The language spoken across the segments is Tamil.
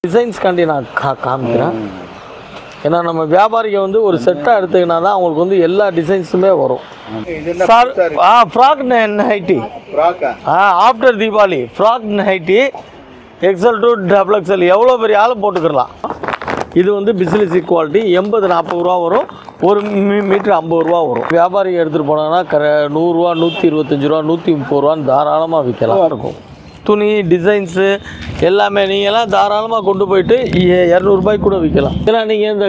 டிசைன்ஸ் காண்டி நான் காமிக்கிறேன். ஏன்னா நம்ம வியாபாரிக்கு வந்து ஒரு செட்டாக எடுத்துக்கினா தான் அவங்களுக்கு வந்து எல்லா டிசைன்ஸுமே வரும். Sir frock nighty after Deepavali frock nighty XL to XXL எவ்வளோ பெரிய ஆளும் போட்டுக்கலாம். இது வந்து பிஸ்னஸ் குவாலிட்டி 80-40 ரூபா வரும், ஒரு மீட்ரு 50 ரூபா வரும். வியாபாரிக்கு எடுத்துகிட்டு போனாங்கன்னா 100 ரூபா 125 ரூபா 130 ரூபான்னு தாராளமாக விற்கலாம் இருக்கும். துணி டிசைன்ஸு எல்லாமே நீங்கள்லாம் தாராளமாக கொண்டு போயிட்டு 200 ரூபாய்க்கு கூட விற்கலாம். ஏன்னா நீங்கள் இந்த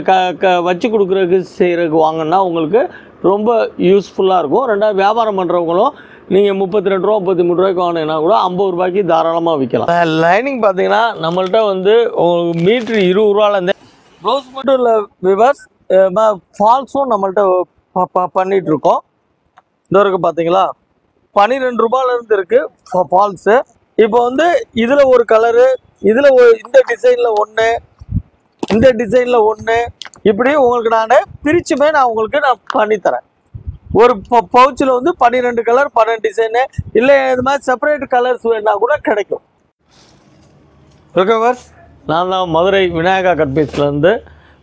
வச்சு கொடுக்குறதுக்கு செய்கிறதுக்கு வாங்கினா உங்களுக்கு ரொம்ப யூஸ்ஃபுல்லாக இருக்கும். ரெண்டாவது வியாபாரம் பண்ணுறவங்களும் நீங்கள் 32 ரூபா 33 ரூபாய்க்கு வாங்கினீங்கன்னா கூட 50 ரூபாய்க்கு தாராளமாக விற்கலாம். லைனிங் பார்த்தீங்கன்னா நம்மள்கிட்ட வந்து மீட்ரு 20 ரூபாலேருந்து ப்ளவுஸ் மட்டும் இல்லை விவர்ஸ், ஃபால்ஸும் நம்மள்கிட்ட பண்ணிகிட்ருக்கோம். இந்த வரைக்கும் பார்த்தீங்களா 12 ரூபாயிலேருந்து இருக்குது ஃபால்ஸு. இப்போ வந்து இதில் ஒரு கலரு, இதில் இந்த டிசைனில் ஒன்று, இந்த டிசைனில் ஒன்று, இப்படி உங்களுக்கு நான் பிரிச்சுமே நான் பண்ணித்தரேன். ஒரு பவுச்சில் வந்து 12 கலர் 12 டிசைனு, இல்லை இது மாதிரி செப்பரேட் கலர்ஸ் வேணா கூட கிடைக்கும். ஓகேவர்ஸ், நான் தான் மதுரை விநாயகா கட் பீஸ்லேருந்து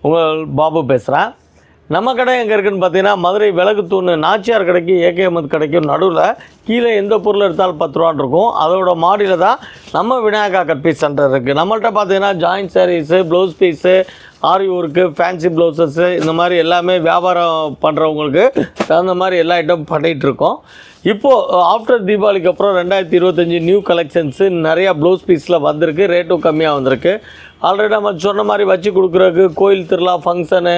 உங்கள் பாபு பேசுகிறேன். நம்ம கடை எங்கே இருக்குதுன்னு பார்த்தீங்கன்னா மதுரை விளக்குத்தூண் நாச்சியார் கடைக்கு ஏகே அஹமத் கடைக்கும் நடுவில் கீழே எந்த பொருள் எடுத்தாலும் 10 ரூபான்னு இருக்கும். அதோட மாடியில் தான் நம்ம விநாயகா கட் பீஸ் சென்டர் இருக்குது. நம்மள்கிட்ட பார்த்தீங்கன்னா ஜாயின்ட் சாரீஸு, ப்ளவுஸ் பீஸு, ஆரி ஒர்க்கு, ஃபேன்சி ப்ளவுசஸ்ஸு, இந்த மாதிரி எல்லாமே வியாபாரம் பண்ணுறவங்களுக்கு தகுந்த மாதிரி எல்லா ஐட்டம் பண்ணிகிட்ருக்கோம். இப்போது ஆஃப்டர் தீபாவளிக்கு அப்புறம் 2025 நியூ கலெக்ஷன்ஸு நிறையா ப்ளவுஸ் பீஸில் வந்திருக்கு. ரேட்டும் கம்மியாக வந்திருக்கு. ஆல்ரெடி நம்ம சொன்ன மாதிரி வச்சு கொடுக்குறதுக்கு கோயில் திருவிழா ஃபங்க்ஷனு,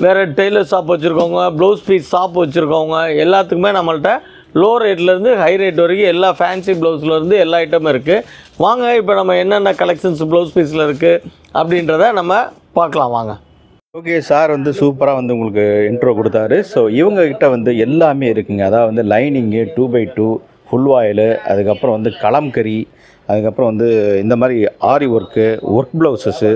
வேறு டெய்லர் ஷாப் வச்சுருக்கவங்க, ப்ளவுஸ் பீஸ் ஷாப் வச்சுருக்கவங்க எல்லாத்துக்குமே நம்மள்கிட்ட லோ ரேட்லேருந்து ஹை ரேட் வரைக்கும் எல்லா ஃபேன்சி ப்ளவுஸ்லேருந்து எல்லா ஐட்டமும் இருக்குது. வாங்க இப்போ நம்ம என்னென்ன கலெக்ஷன்ஸ் ப்ளவுஸ் பீஸில் இருக்குது அப்படின்றத நம்ம பார்க்கலாம் வாங்க. ஓகே, சார் வந்து சூப்பராக வந்து உங்களுக்கு இன்ட்ரோ கொடுத்தாரு. ஸோ இவங்ககிட்ட வந்து எல்லாமே இருக்குங்க. அதாவது வந்து லைனிங்கு 2x2 ஃபுல் வாயிலு, அதுக்கப்புறம் வந்து கலம்கரி, அதுக்கப்புறம் வந்து இந்த மாதிரி ஆரி ஒர்க்கு, ஒர்க் ப்ளவுசஸ்ஸு,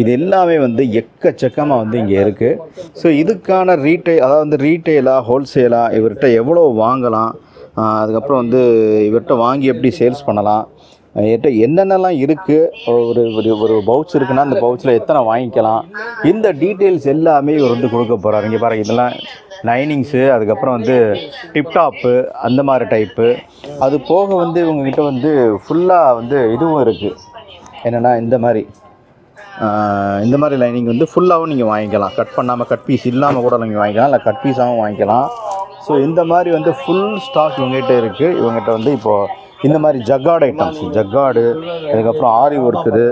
இது எல்லாமே வந்து எக்கச்சக்கமாக வந்து இங்கே இருக்குது. ஸோ இதுக்கான அதாவது வந்து ரீட்டெயிலாக ஹோல்சேலாக இவர்கிட்ட எவ்வளோ வாங்கலாம், அதுக்கப்புறம் வந்து இவர்கிட்ட வாங்கி எப்படி சேல்ஸ் பண்ணலாம், என்கிட்ட என்னென்னலாம் இருக்குது, ஒரு பவுச் இருக்குன்னா அந்த பவுச்சில் எத்தனை வாங்கிக்கலாம், இந்த டீட்டெயில்ஸ் எல்லாமே இவர் வந்து கொடுக்க போகிறார். இங்கே பாருங்கள், இதெல்லாம் லைனிங்ஸு, அதுக்கப்புறம் வந்து டிப்டாப்பு அந்த மாதிரி டைப்பு. அது போக வந்து இவங்ககிட்ட வந்து ஃபுல்லாக வந்து இதுவும் இருக்குது. என்னென்னா இந்த மாதிரி லைனிங் வந்து ஃபுல்லாகவும் நீங்கள் வாங்கிக்கலாம். கட் பண்ணாமல் கட் பீஸ் இல்லாமல் கூட நீங்கள் வாங்கிக்கலாம், இல்லை கட் பீஸாகவும் வாங்கிக்கலாம். ஸோ இந்த மாதிரி வந்து ஃபுல் ஸ்டாக் இவங்ககிட்ட இருக்குது. இவங்ககிட்ட வந்து இப்போது இந்த மாதிரி ஜக்காடு ஐட்டம்ஸ், ஜக்காடு, அதுக்கப்புறம் ஆரி ஒர்க்குது,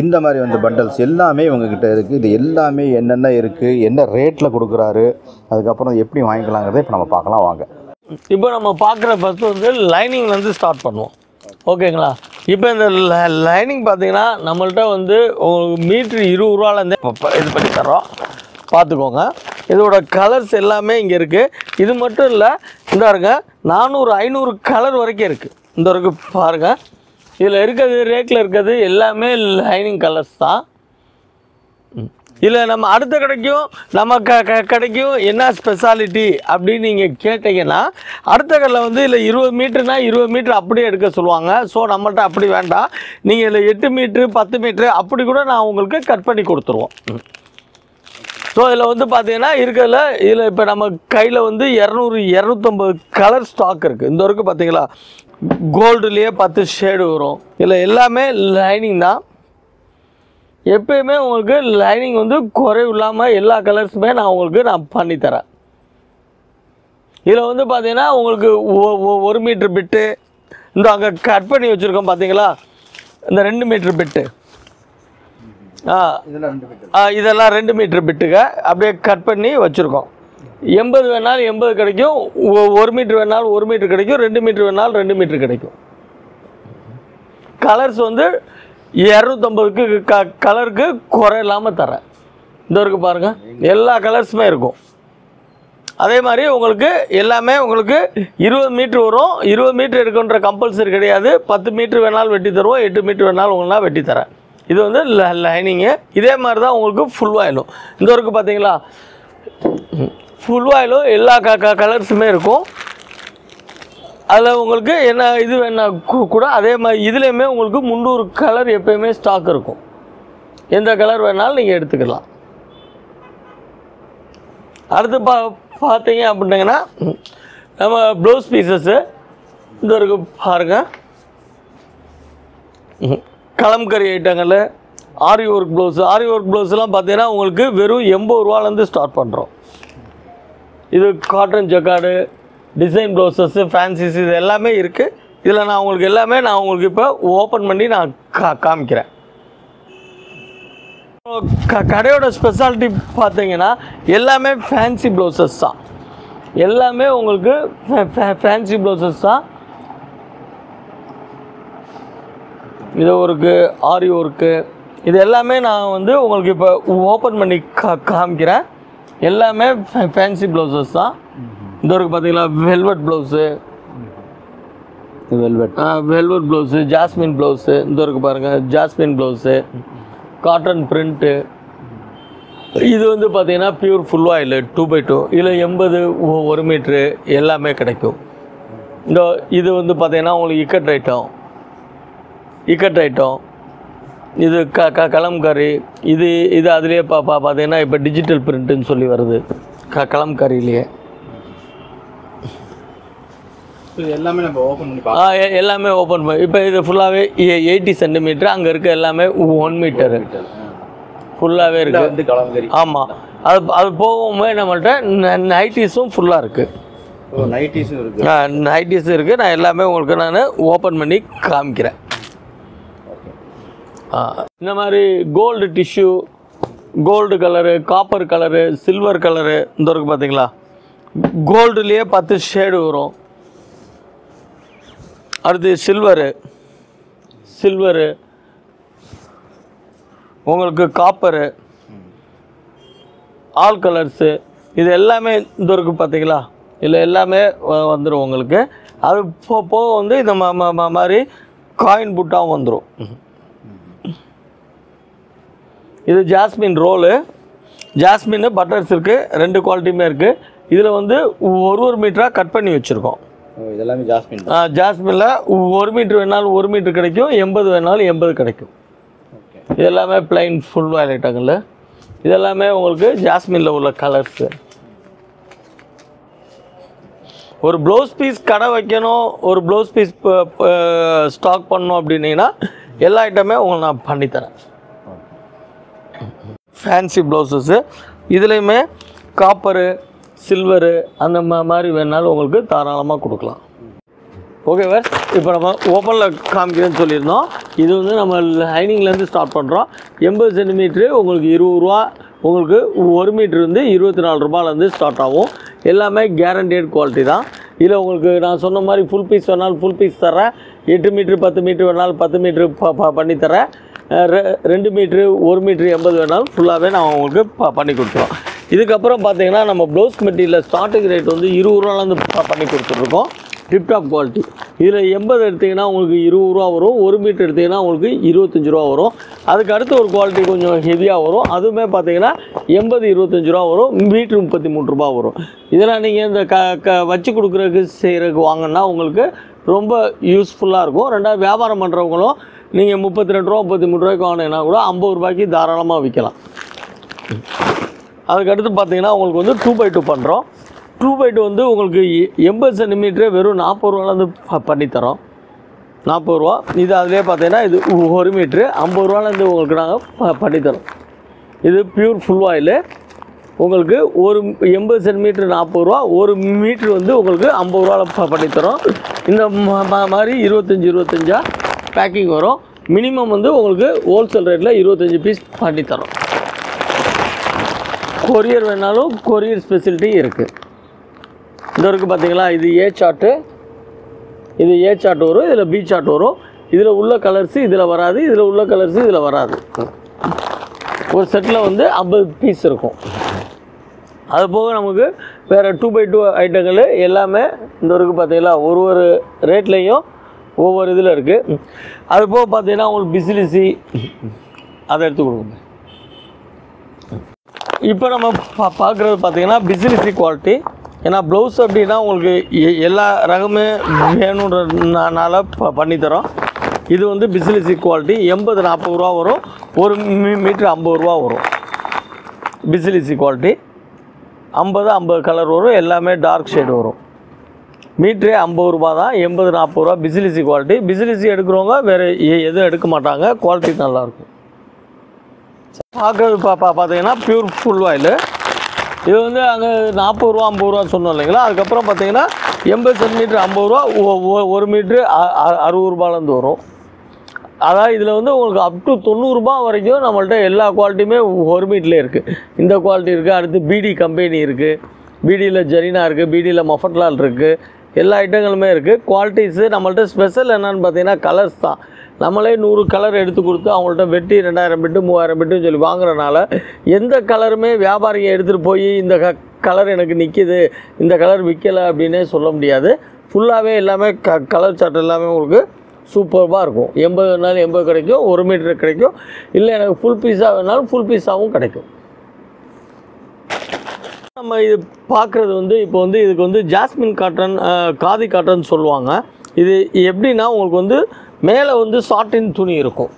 இந்த மாதிரி வந்து பண்டல்ஸ் எல்லாமே இவங்ககிட்ட இருக்குது. இது எல்லாமே என்னென்ன இருக்குது, என்ன ரேட்டில் கொடுக்குறாரு, அதுக்கப்புறம் எப்படி வாங்கிக்கலாங்கிறத இப்போ நம்ம பார்க்கலாம் வாங்க. இப்போ நம்ம பார்க்குற ஃபஸ்ட்டு வந்து லைனிங்லேருந்து ஸ்டார்ட் பண்ணுவோம். ஓகேங்களா? இப்போ இந்த லைனிங் பார்த்தீங்கன்னா நம்மள்கிட்ட வந்து மீட்ரு 20 ரூபாலேருந்தே இது பண்ணி தரோம். பார்த்துக்கோங்க, இதோட கலர்ஸ் எல்லாமே இங்கே இருக்குது. இது மட்டும் இல்லை, இந்த இருங்க 400-500 கலர் வரைக்கும் இருக்குது. இந்த வரைக்கும் பாருங்கள், இதில் இருக்கிறது ரேக்கில் இருக்கிறது எல்லாமே லைனிங் கலர்ஸ் தான். இல்லை நம்ம அடுத்த கடைக்கும் நம்ம கடைக்கும் என்ன ஸ்பெஷாலிட்டி அப்படின்னு நீங்கள் கேட்டிங்கன்னா, அடுத்த கடையில் வந்து இல்லை 20 மீட்டருனா 20 மீட்ரு அப்படியே எடுக்க சொல்லுவாங்க. ஸோ நம்மள்கிட்ட அப்படி வேண்டாம், நீங்கள் இதில் 8 மீட்ரு 10 மீட்ரு அப்படி கூட நான் உங்களுக்கு கட் பண்ணி கொடுத்துருவோம். ஸோ இதில் வந்து பார்த்தீங்கன்னா இருக்கிறதுல இதில் இப்போ நம்ம கையில் வந்து 200-250 கலர் ஸ்டாக் இருக்குது. இந்த வரைக்கும் பார்த்தீங்களா, கோல்டுலேயே 10 ஷேடு வரும். இதில் எல்லாமே லைனிங் தான். எப்பயுமே உங்களுக்கு லைனிங் வந்து குறைவு இல்லாமல் எல்லா கலர்ஸுமே நான் பண்ணித்தரேன். இதில் வந்து பார்த்தீங்கன்னா உங்களுக்கு 1 மீட்ரு பிட்டு, இந்த அங்கே கட் பண்ணி வச்சுருக்கோம் பார்த்தீங்களா, இந்த 2 மீட்ரு பிட்டு, இதெல்லாம் 2 மீட்ரு பிட்டுங்க அப்படியே கட் பண்ணி வச்சுருக்கோம். 80 வேணாலும் 80 கிடைக்கும், 1 மீட்ரு வேணாலும் 1 மீட்ரு கிடைக்கும், 2 மீட்ரு வேணாலும் 2 மீட்ரு கிடைக்கும். கலர்ஸ் வந்து 250க்கு கலருக்கு குறை இல்லாமல் தரேன். இந்த வரைக்கும் பாருங்கள், எல்லா கலர்ஸுமே இருக்கும். அதே மாதிரி உங்களுக்கு எல்லாமே உங்களுக்கு 20 மீட்ரு வரும். 20 மீட்ரு எடுக்கின்ற கம்பல்சரி கிடையாது. 10 மீட்ரு வேணாலும் வெட்டி தருவோம், 8 மீட்ரு வேணாலும் உங்களால் வெட்டி தரேன். இது வந்து லைனிங்கு. இதே மாதிரி தான் உங்களுக்கு ஃபுல் வாயிலும். இந்த வரைக்கும் பார்த்தீங்களா, ஃபுல் வாயிலும் எல்லா கலர்ஸுமே இருக்கும். அதில் உங்களுக்கு என்ன இது வேணா கூட அதே மாதிரி இதுலேயுமே உங்களுக்கு 300 கலர் எப்போயுமே ஸ்டாக் இருக்கும். எந்த கலர் வேணாலும் நீங்கள் எடுத்துக்கலாம். அடுத்து பார்த்தீங்க அப்படின்னா நம்ம ப்ளவுஸ் பீசஸ்ஸு இந்த இருக்கு பாருங்கள். கலம்கரி ஐட்டங்கள், ஆரி ஒர்க் ப்ளவுஸு. ஆரி ஒர்க் ப்ளவுஸ்லாம் பார்த்தீங்கன்னா உங்களுக்கு வெறும் 80 ரூபாலேருந்து ஸ்டார்ட் பண்ணுறோம். இது cotton jacquard, design blouses, fancies இது எல்லாமே இருக்குது. இதில் நான் உங்களுக்கு இப்போ ஓப்பன் பண்ணி நான் காமிக்கிறேன். கடையோட ஸ்பெஷாலிட்டி பார்த்தீங்கன்னா எல்லாமே ஃபேன்சி ப்ளவுசஸ் தான். எல்லாமே உங்களுக்கு ஃபேன்சி ப்ளவுசஸ் தான். இது ஒர்க்கு, ஆரி ஒர்க்கு, இது எல்லாமே நான் வந்து உங்களுக்கு இப்போ ஓப்பன் பண்ணி காமிக்கிறேன். எல்லாமே ஃபேன்சி ப்ளவுசஸ் தான். இந்த ஒர்க்கு பார்த்தீங்களா, velvet blouse, velvet blouse, jasmine blouse. இந்த ஒர்க்கு பாருங்கள், ஜாஸ்மின் ப்ளவுஸு, காட்டன் பிரிண்ட்டு. இது வந்து பார்த்தீங்கன்னா பியூர் ஃபுல் ஆயில் 2x2. இதில் 80 1 மீட்ரு எல்லாமே கிடைக்கும். இந்த இது வந்து பார்த்தீங்கன்னா உங்களுக்கு இக்கட் ஐட்டம். இது கலம்கரி. இது அதுலேயே பார்த்தீங்கன்னா இப்போ டிஜிட்டல் பிரிண்ட்டுன்னு சொல்லி வருது கலம்கரியிலேயே. எல்லாமே நம்ம ஓப்பன் பண்ணி எல்லாமே ஓப்பன் பண்ணி இப்போ இது ஃபுல்லாகவே 80 சென்டிமீட்டர். அங்கே இருக்க எல்லாமே 1 மீட்டரு ஃபுல்லாகவே இருக்குது கலம்கரி. ஆமாம். அது போகும்போது நம்மள்கிட்ட நைட்டிஸும் ஃபுல்லாக இருக்குது. நைட்டிஸும் இருக்குது. நைட்டிஸும் இருக்குது. நான் எல்லாமே உங்களுக்கு நான் ஓப்பன் பண்ணி காமிக்கிறேன். இந்த மாதிரி gold tissue, gold colour, copper colour, silver colour. இந்த இருக்குது பார்த்தீங்களா, கோல்டுலேயே 10 ஷேடு வரும். அடுத்து சில்வரு, உங்களுக்கு காப்பரு, ஆல் கலர்ஸு. இது எல்லாமே இந்த இருக்குது பார்த்தீங்களா, இதில் எல்லாமே வந்துடும் உங்களுக்கு. அது போக வந்து இந்த மாதிரி காயின் புட்டாவும் வந்துடும். இது ஜாஸ்மின் ரோலு. ஜாஸ்மின் பட்டர்ஸ் இருக்குது, 2 குவாலிட்டியுமே இருக்குது. இதில் வந்து 1 மீட்டராக கட் பண்ணி வச்சுருக்கோம். இதெல்லாமே ஜாஸ்மின். ஜாஸ்மினில் 1 மீட்ரு வேணாலும் 1 மீட்ரு கிடைக்கும், 80 வேணாலும் 80 கிடைக்கும். இது எல்லாமே பிளைன் ஃபுல் ஐட்டங்கள். இதெல்லாமே உங்களுக்கு ஜாஸ்மினில் உள்ள கலர்ஸு. ஒரு ப்ளவுஸ் பீஸ் கடை வைக்கணும், ஒரு ப்ளவுஸ் பீஸ் ஸ்டாக் பண்ணணும் அப்படின்னீங்கன்னா எல்லா ஐட்டமே உங்களுக்கு நான் பண்ணித்தரேன். ஃபேன்சி ப்ளவுசஸ்ஸு இதுலேயுமே காப்பரு, சில்வரு அந்த மாதிரி வேணாலும் உங்களுக்கு தாராளமாக கொடுக்கலாம். ஓகேவா? இப்போ நம்ம ஓப்பனில் காமிக்கிறேன்னு சொல்லியிருந்தோம். இது வந்து நம்ம லைனிங்லேருந்து ஸ்டார்ட் பண்ணுறோம். 80 சென்டிமீட்ரு உங்களுக்கு 20 ரூபா. உங்களுக்கு 1 மீட்ரு வந்து 24 ரூபாயிலேருந்து ஸ்டார்ட் ஆகும். எல்லாமே கேரண்டட் குவாலிட்டி தான். இதில் உங்களுக்கு நான் சொன்ன மாதிரி ஃபுல் பீஸ் வேணாலும் ஃபுல் பீஸ் தரேன். 8 மீட்ரு 10 மீட்ரு வேணாலும் 10 மீட்ரு பண்ணித்தரேன். 2 மீட்ரு 1 மீட்ரு 80 வேணாலும் ஃபுல்லாகவே நான் உங்களுக்கு பண்ணி கொடுத்துருவோம். இதுக்கப்புறம் பார்த்தீங்கன்னா நம்ம ப்ளவுஸ் மெட்டீரியல் ஸ்டார்டிங் ரேட் வந்து 20 ரூபாலேருந்து பண்ணி கொடுத்துட்ருக்கோம். Tiptop quality. இதில் 80 எடுத்திங்கன்னா உங்களுக்கு 20 ரூபா வரும். 1 மீட்டர் எடுத்திங்கன்னா உங்களுக்கு 25 ரூபா வரும். அதுக்கு அடுத்து ஒரு குவாலிட்டி கொஞ்சம் ஹெவியாக வரும். அதுவுமே பார்த்தீங்கன்னா 80 25 ரூபா வரும். மீட்ரு 33 ரூபா வரும். இதெல்லாம் நீங்கள் இந்த வச்சு கொடுக்குறதுக்கு செய்கிறதுக்கு வாங்கினா உங்களுக்கு ரொம்ப யூஸ்ஃபுல்லாக இருக்கும். ரெண்டாவது வியாபாரம் பண்ணுறவங்களும் நீங்கள் 32 ரூபா 33 ரூபாய்க்கு வாங்கினீங்கன்னா கூட 50 ரூபாய்க்கு தாராளமாக விற்கலாம். அதுக்கடுத்து பார்த்தீங்கன்னா உங்களுக்கு வந்து 2x2 பண்ணுறோம். 2x2 வந்து உங்களுக்கு 80 சென்டிமீட்டரே வெறும் 40 ரூபாலேருந்து பண்ணித்தரோம். 40 ரூபா. இது அதிலே பார்த்தீங்கன்னா இது 1 மீட்ரு 50 ரூபாலேருந்து உங்களுக்கு நாங்கள் பண்ணித்தரோம். இது பியூர் ஃபுல் ஆயிலு. உங்களுக்கு ஒரு 80 சென்டிமீட்டர் 40 ரூபா, 1 மீட்ரு வந்து உங்களுக்கு 50 ரூபாவில் பண்ணித்தரோம். இந்த மாதிரி 25 பேக்கிங் வரும். மினிமம் வந்து உங்களுக்கு ஹோல்சேல் ரேட்டில் 25 பீஸ் பண்ணித்தரோம். கொரியர் வேணாலும் கொரியர் ஸ்பெசிலிட்டி இருக்குது. இந்த இருக்குது பார்த்தீங்களா, இது ஏ சார்ட்டு, இது ஏ சார்ட் வரும், இதில் பி சார்ட் வரும். இதில் உள்ள கலர்ஸு இதில் வராது, இதில் உள்ள கலர்ஸு இதில் வராது. ஒரு செட்டில் வந்து 50 பீஸ் இருக்கும். அது போக நமக்கு வேறு 2x2 ஐட்டங்கள் எல்லாமே இந்த இருக்குது பார்த்தீங்களா, ஒரு ரேட்லேயும் ஒவ்வொரு இதில் இருக்குது. அது போக பார்த்தீங்கன்னா உங்களுக்கு பிசிலிசி அதை எடுத்து கொடுங்க. இப்போ நம்ம பார்க்குறது பார்த்தீங்கன்னா பிசிலிசி குவாலிட்டி. ஏன்னா ப்ளவுஸ் அப்படின்னா உங்களுக்கு எல்லா ரகமே வேணுன்றனால பண்ணித்தரோம். இது வந்து பிசிலிசி குவாலிட்டி 80-40 ரூபா வரும். ஒரு மீட்ரு 50 ரூபா வரும். பிசிலிசி குவாலிட்டி 50 கலர் வரும். எல்லாமே டார்க் ஷேடு வரும். மீட்ரே 50 ரூபா தான். 80-40 ரூபா பிசிலிசி குவாலிட்டி. பிசிலிசி எடுக்கிறவங்க வேறு எதுவும் எடுக்க மாட்டாங்க. குவாலிட்டி நல்லாயிருக்கும். பார்க்குறது பார்த்தீங்கன்னா பியூர் ஃபுல் ஆயில். இது வந்து அங்கே 40 ரூபா 50 ரூபா சொன்னோம் இல்லைங்களா. அதுக்கப்புறம் பார்த்தீங்கன்னா 80 சென்டிமீட்டர் 50 ரூபா, 1 மீட்ரு 60 ரூபாலேருந்து வரும். அதாவது இதில் வந்து உங்களுக்கு அப் டு 90 ரூபா வரைக்கும் நம்மள்ட்ட எல்லா குவாலிட்டியுமே 1 மீட்டர்லேயே இருக்குது. இந்த குவாலிட்டி இருக்குது. அடுத்து பிடி கம்பெனி இருக்குது. பிடியில் ஜெரினா இருக்குது. பிடியில் மஃபட்லால் இருக்குது. எல்லா ஐட்டங்களுமே இருக்குது. குவாலிட்டிஸு நம்மள்ட்ட ஸ்பெஷல் என்னென்னு பார்த்தீங்கன்னா கலர்ஸ் தான். நம்மளே 100 கலர் எடுத்து கொடுத்து அவங்கள்ட்ட வெட்டி 2000 பிட்டு 3000 பிட்டுன்னு சொல்லி வாங்குறதுனால எந்த கலருமே வியாபாரிங்க எடுத்துகிட்டு போய் இந்த கலர் எனக்கு நிற்கிது, இந்த கலர் விற்கலை அப்படின்னே சொல்ல முடியாது. ஃபுல்லாகவே எல்லாமே கலர் சார்ட் எல்லாமே உங்களுக்கு சூப்பராக இருக்கும். 80 வேணாலும் 80 கிடைக்கும், 1 மீட்டர் கிடைக்கும். இல்லை எனக்கு ஃபுல் பீஸாக வேணாலும் ஃபுல் பீஸாகவும் கிடைக்கும். நம்ம இது பார்க்குறது வந்து இப்போ வந்து இதுக்கு வந்து ஜாஸ்மின் காட்டன், காதி காட்டன் சொல்லுவாங்க. இது எப்படின்னா உங்களுக்கு வந்து மேலே வந்து சாட்டின் துணி இருக்கும்.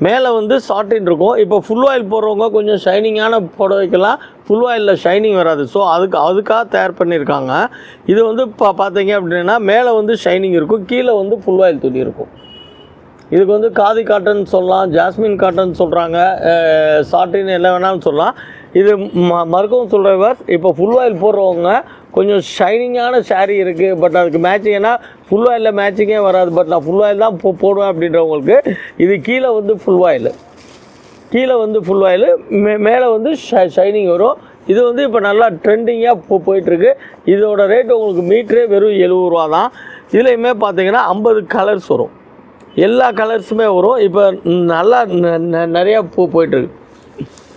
மேலே வந்து சாட்டின் இருக்கும். இப்போ ஃபுல் ஆயில் போடுறவங்க கொஞ்சம் ஷைனிங்கான புடவைக்கெல்லாம் ஃபுல் ஆயிலில் ஷைனிங் வராது. ஸோ அதுக்காக தயார் பண்ணியிருக்காங்க. இது வந்து பார்த்தீங்க அப்படின்னா மேலே வந்து ஷைனிங் இருக்கும், கீழே வந்து ஃபுல் ஆயில் துணி இருக்கும். இதுக்கு வந்து காதி காட்டன் சொல்லலாம், ஜாஸ்மின் காட்டன் சொல்கிறாங்க, சாட்டின் என்ன வேணாலும் சொல்லலாம். இது மறுக்கவும் சொல்கிறவர் இப்போ ஃபுல் ஆயில் போடுறவங்க கொஞ்சம் ஷைனிங்கான ஷேரீ இருக்குது, பட் அதுக்கு மேட்சிங்னா ஃபுல் ஆயிலில் மேட்சிங்கே வராது, பட் நான் ஃபுல் ஆயில் தான் போடுவேன் அப்படின்றவங்களுக்கு இது கீழே வந்து ஃபுல் ஆயில், கீழே வந்து ஃபுல் ஆயில், மேலே வந்து ஷைனிங் வரும். இது வந்து இப்போ நல்லா ட்ரெண்டிங்காக போயிட்டுருக்கு. இதோட ரேட் உங்களுக்கு மீட்டரே வெறும் 70 ரூபா தான். இதுலேயுமே பார்த்தீங்கன்னா 50 கலர்ஸ் வரும். எல்லா கலர்ஸுமே வரும். இப்போ நல்லா நிறையா போயிட்டுருக்கு.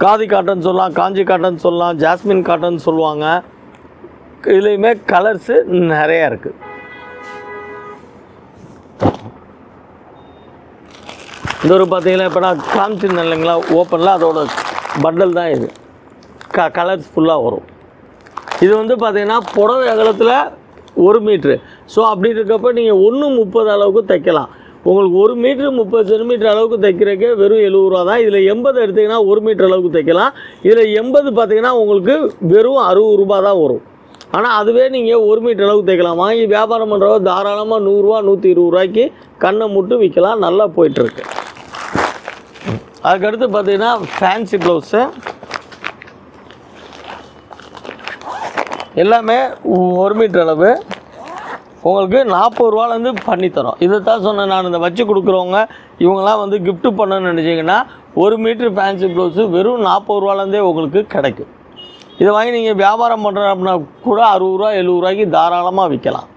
காதி காட்டன் சொல்லலாம், காஞ்சி காட்டன் சொல்லலாம், ஜாஸ்மின் காட்டன் சொல்லுவாங்க. இதுலேயுமே கலர்ஸு நிறையா இருக்குது. இந்த ஒரு பார்த்தீங்கன்னா இப்போ நான் காமிச்சிருந்தேன் இல்லைங்களா ஓப்பனில், அதோட பண்டல் தான் இது. கலர்ஸ் ஃபுல்லாக வரும். இது வந்து பார்த்தீங்கன்னா புடவை அகலத்தில் 1 மீட்ரு. ஸோ அப்படி இருக்கப்போ நீங்கள் 1:30 அளவுக்கு தைக்கலாம். உங்களுக்கு 1 மீட்ரு 30 சென்டிமீட்டர் அளவுக்கு தைக்கிறதுக்கே வெறும் 70 ரூபா தான். இதில் 80 எடுத்திங்கன்னா 1 மீட்டர் அளவுக்கு தைக்கலாம். இதில் 80 பார்த்தீங்கன்னா உங்களுக்கு வெறும் 60 ரூபா தான் வரும். ஆனால் அதுவே நீங்கள் 1 மீட்டர் அளவுக்கு தைக்கலாம். வாங்கி வியாபாரம் பண்ணுறவங்க தாராளமாக 100 ரூபா 120 ரூபாய்க்கு கண்ணை மட்டும் விற்கலாம். நல்லா போயிட்டுருக்கு. அதுக்கடுத்து பார்த்தீங்கன்னா ஃபேன்சி ப்ளவுஸு எல்லாமே 1 மீட்டர் அளவு உங்களுக்கு 40 ரூபாலேருந்து பண்ணித்தரோம். இதை தான் சொன்னேன் நான். இந்த வச்சு கொடுக்குறவங்க இவங்களாம் வந்து கிஃப்ட்டு பண்ணணும்னு நினச்சிங்கன்னா 1 மீட்ரு ஃபேன்சி ப்ளவுஸு வெறும் 40 ரூபாலேருந்தே உங்களுக்கு கிடைக்கும். இதை வாங்கி நீங்கள் வியாபாரம் பண்ணுறோம் அப்படின்னா கூட 60 ரூபா 70 ரூபாய்க்கு தாராளமாக விற்கலாம்.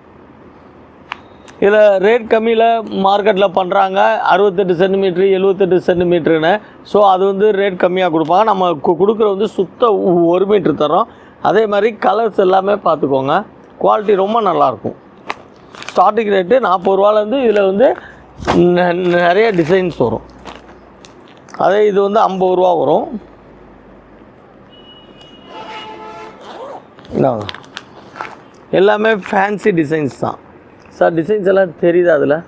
இதில் ரேட் கம்மியில் மார்க்கெட்டில் பண்ணுறாங்க 68 சென்டிமீட்ரு 78 சென்டிமீட்டருன்னு. ஸோ அது வந்து ரேட் கம்மியாக கொடுப்பாங்க. நம்ம கொடுக்குற வந்து சுத்த 1 மீட்ரு தரோம். அதே மாதிரி கலர்ஸ் எல்லாமே பார்த்துக்கோங்க. குவாலிட்டி ரொம்ப நல்லாயிருக்கும். ஸ்டார்டிங் ரேட்டு 40 ரூபாலேருந்து இதில் வந்து நிறைய டிசைன்ஸ் வரும். அதே இது வந்து 50 ரூபா வரும். எல்லாமே ஃபேன்சி டிசைன்ஸ் தான் சார். டிசைன்ஸ் எல்லாம் தெரியுது. அதில்